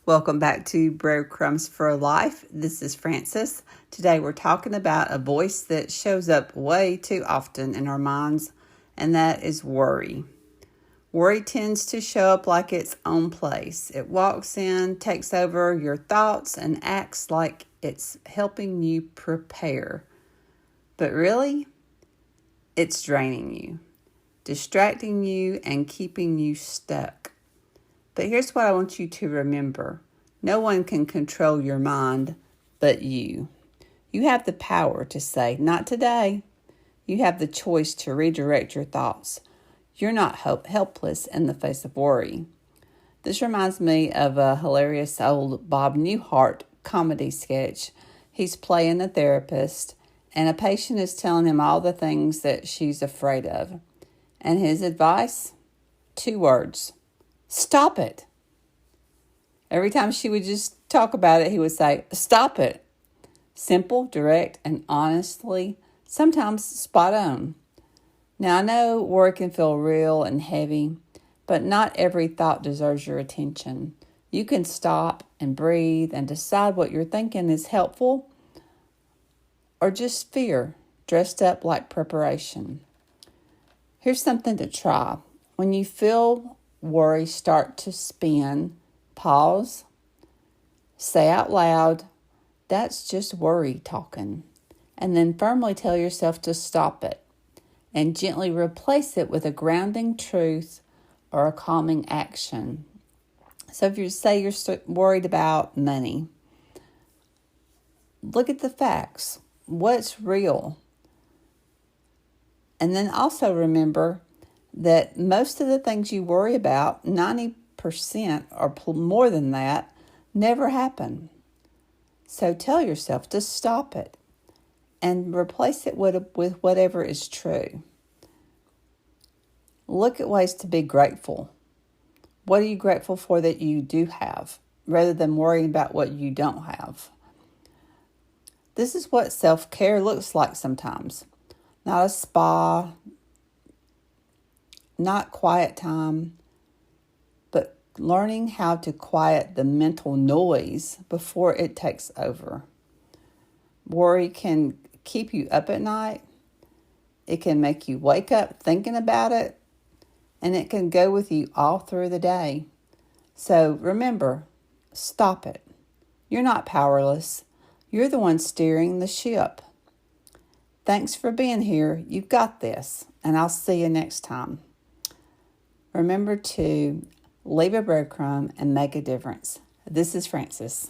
Welcome back to Breadcrumbs for Life. This is Frances. Today we're talking about a voice that shows up way too often in our minds, and that is worry. Worry tends to show up like its own place. It walks in, takes over your thoughts, and acts like it's helping you prepare. But really, it's draining you, distracting you, and keeping you stuck. But here's what I want you to remember. No one can control your mind but you. You have the power to say, not today. You have the choice to redirect your thoughts. You're not helpless in the face of worry. This reminds me of a hilarious old Bob Newhart comedy sketch. He's playing a therapist, and a patient is telling him all the things that she's afraid of. And his advice? 2 words. Stop it. Every time she would just talk about it, he would say, stop it. Simple, direct, and honestly, sometimes spot on. Now, I know worry can feel real and heavy, but not every thought deserves your attention. You can stop and breathe and decide what you're thinking is helpful or just fear dressed up like preparation. Here's something to try. When you feel worry start to spin, pause, say out loud, that's just worry talking, and then firmly tell yourself to stop it and gently replace it with a grounding truth or a calming action. So if you say you're worried about money, look at the facts. What's real? And then also remember that most of the things you worry about, 90% or more than that, never happen. So tell yourself to stop it and replace it with whatever is true. Look at ways to be grateful. What are you grateful for that you do have, rather than worrying about what you don't have? This is what self-care looks like sometimes. Not a spa, not quiet time, but learning how to quiet the mental noise before it takes over. Worry can keep you up at night. It can make you wake up thinking about it, and it can go with you all through the day. So remember, stop it. You're not powerless. You're the one steering the ship. Thanks for being here. You've got this, and I'll see you next time. Remember to leave a breadcrumb and make a difference. This is Frances.